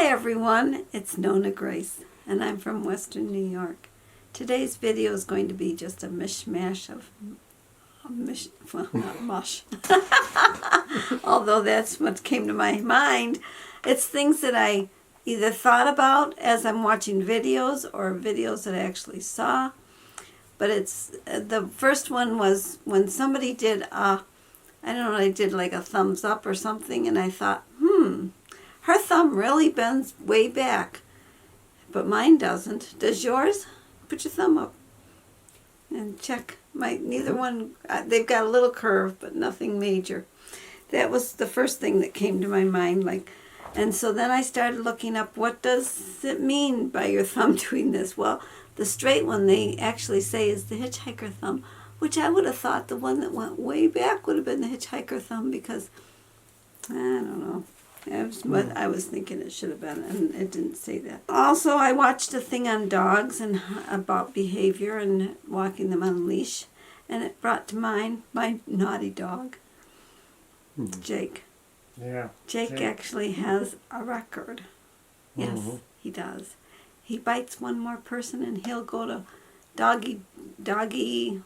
everyone, it's Nonna Grace, and I'm from Western New York. Today's video is going to be just a mishmash of well, not mush, although that's what came to my mind. It's things that I either thought about as I'm watching videos or videos that I actually saw. But it's the first one was when somebody did I don't know, they did like a thumbs up or something, and I thought, her thumb really bends way back, but mine doesn't. Does yours? Put your thumb up and check. Neither one, they've got a little curve, but nothing major. That was the first thing that came to my mind. And so then I started looking up, what does it mean by your thumb doing this? Well, the straight one they actually say is the hitchhiker thumb, which I would have thought the one that went way back would have been the hitchhiker thumb, because, I don't know. That's what I was thinking it should have been, and it didn't say that. Also, I watched a thing on dogs and about behavior and walking them on a leash, and it brought to mind my naughty dog, Jake. Yeah. Jake actually has a record. Yes, he does. He bites one more person, and he'll go to doggy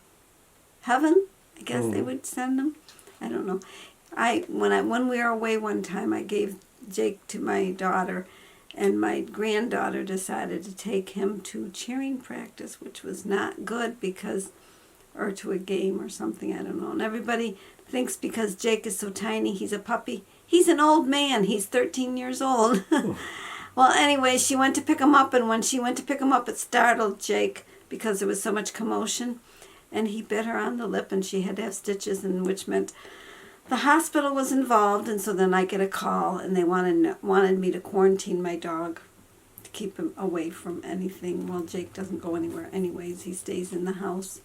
heaven, I guess they would send him. I don't know. When we were away one time, I gave Jake to my daughter, and my granddaughter decided to take him to cheering practice, which was not good or to a game or something, I don't know. And everybody thinks because Jake is so tiny, he's a puppy. He's an old man. He's 13 years old. Well, anyway, she went to pick him up, and when she went to pick him up, it startled Jake because there was so much commotion, and he bit her on the lip, and she had to have stitches, and which meant the hospital was involved. And so then I get a call, and they wanted me to quarantine my dog to keep him away from anything. Well, Jake doesn't go anywhere anyways. He stays in the house.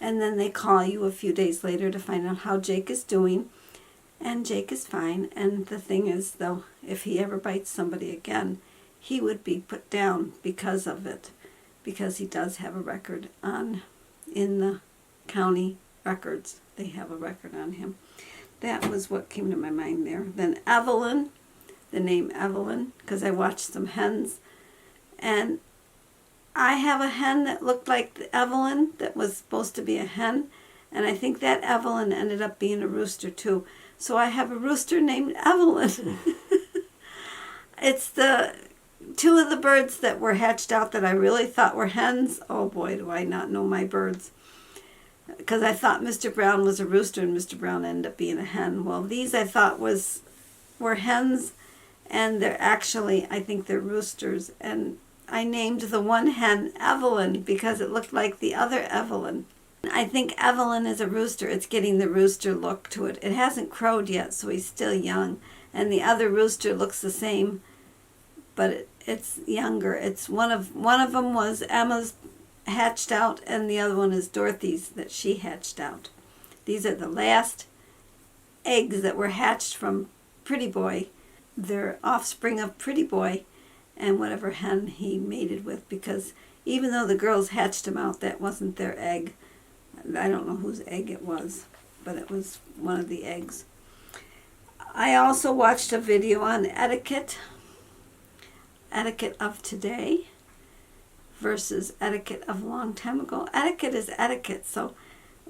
And then they call you a few days later to find out how Jake is doing. And Jake is fine. And the thing is, though, if he ever bites somebody again, he would be put down because of it, because he does have a record in the county records. They have a record on him. That was what came to my mind there. Then Evelyn, the name Evelyn, because I watched some hens. And I have a hen that looked like the Evelyn that was supposed to be a hen. And I think that Evelyn ended up being a rooster too. So I have a rooster named Evelyn. It's the two of the birds that were hatched out that I really thought were hens. Oh boy, do I not know my birds. Because I thought Mr. Brown was a rooster and Mr. Brown ended up being a hen. Well, these I thought were hens, and they're actually, I think they're roosters. And I named the one hen Evelyn because it looked like the other Evelyn. I think Evelyn is a rooster. It's getting the rooster look to it. It hasn't crowed yet, so he's still young. And the other rooster looks the same, but it's younger. It's one of them was Emma's hatched out, and the other one is Dorothy's that she hatched out. These are the last eggs that were hatched from Pretty Boy. They're offspring of Pretty Boy and whatever hen he mated with, because even though the girls hatched him out, that wasn't their egg. I don't know whose egg it was, but it was one of the eggs. I also watched a video on etiquette of today versus etiquette of a long time ago. Etiquette is etiquette. So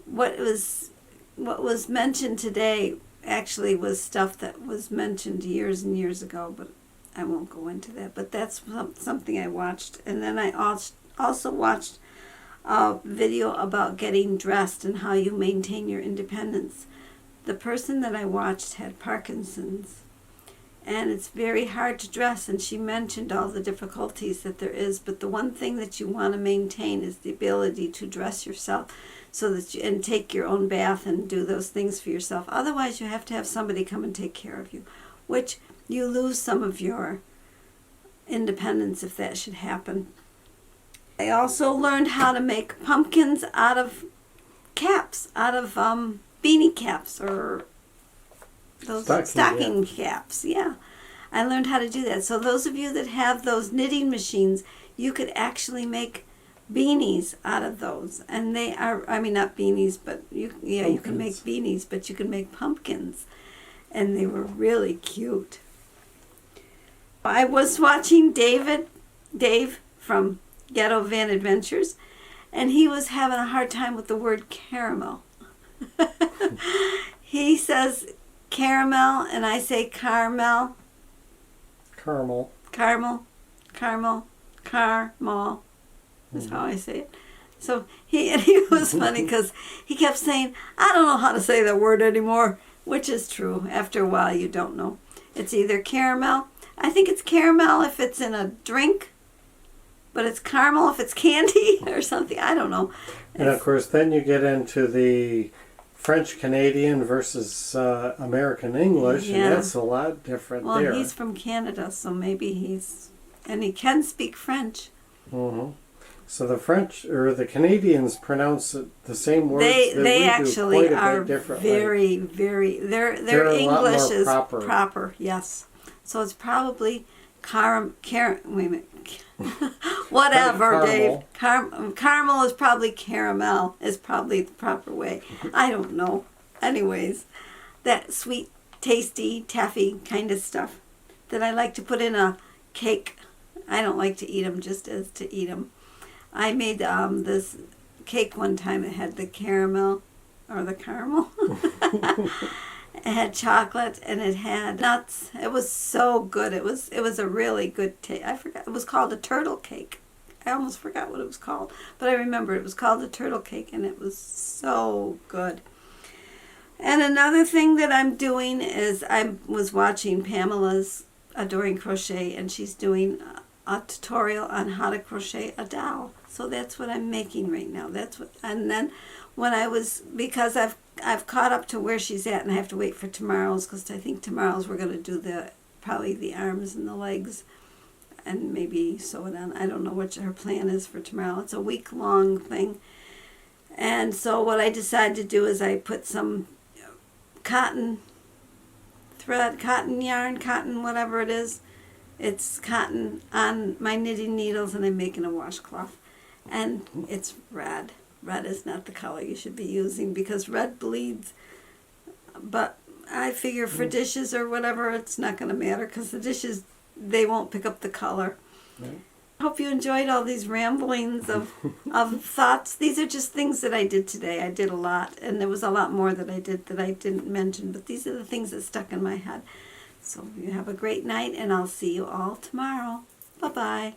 what was mentioned today actually was stuff that was mentioned years and years ago, but I won't go into that. But that's something I watched. And then I also watched a video about getting dressed and how you maintain your independence. The person that I watched had Parkinson's, and it's very hard to dress, and she mentioned all the difficulties that there is, but the one thing that you want to maintain is the ability to dress yourself so that and take your own bath and do those things for yourself. Otherwise, you have to have somebody come and take care of you, which you lose some of your independence if that should happen. I also learned how to make pumpkins out of caps, out of beanie caps, or those stocking caps. Yeah, I learned how to do that. So those of you that have those knitting machines, you could actually make beanies out of those. And they are, I mean, not beanies, but you can make beanies, but you can make pumpkins. And they were really cute. I was watching Dave from Ghetto Van Adventures, and he was having a hard time with the word caramel. He says caramel, and I say caramel. Caramel. Caramel. Caramel. Caramel. That's how I say it. So he was funny because he kept saying, I don't know how to say that word anymore, which is true. After a while, you don't know. It's either caramel. I think it's caramel if it's in a drink, but it's caramel if it's candy or something. I don't know. And of course, then you get into the French Canadian versus American English, and that's a lot different there. Well, he's from Canada, so maybe and he can speak French. Mm-hmm. So the French or the Canadians pronounce it the same words that we they do actually quite a are bit differently. very, very. Their They're English is proper. proper. Yes, so it's probably wait a minute. Whatever, Dave. Caramel is probably caramel. Is probably the proper way. I don't know. Anyways, that sweet, tasty, taffy kind of stuff that I like to put in a cake. I don't like to eat them just as to eat them. I made this cake one time. It had the caramel. It had chocolate and it had nuts. It was so good. It was a really good taste. I forgot. It was called a turtle cake. I almost forgot what it was called, but I remember it was called a turtle cake, and it was so good. And another thing that I'm doing is I was watching Pamela's Adoring Crochet, and she's doing a tutorial on how to crochet a doll. So that's what I'm making right now. And then because I've caught up to where she's at, and I have to wait for tomorrow's, because I think tomorrow's we're going to do probably the arms and the legs, and maybe sew it on. I don't know what her plan is for tomorrow. It's a week-long thing. And so what I decided to do is I put some cotton thread, cotton yarn, cotton whatever it is. It's cotton on my knitting needles, and I'm making a washcloth. And it's red. Red is not the color you should be using because red bleeds. But I figure for dishes or whatever, it's not going to matter because the dishes, they won't pick up the color. Right. I hope you enjoyed all these ramblings of thoughts. These are just things that I did today. I did a lot, and there was a lot more that I did that I didn't mention, but these are the things that stuck in my head. So you have a great night, and I'll see you all tomorrow. Bye-bye.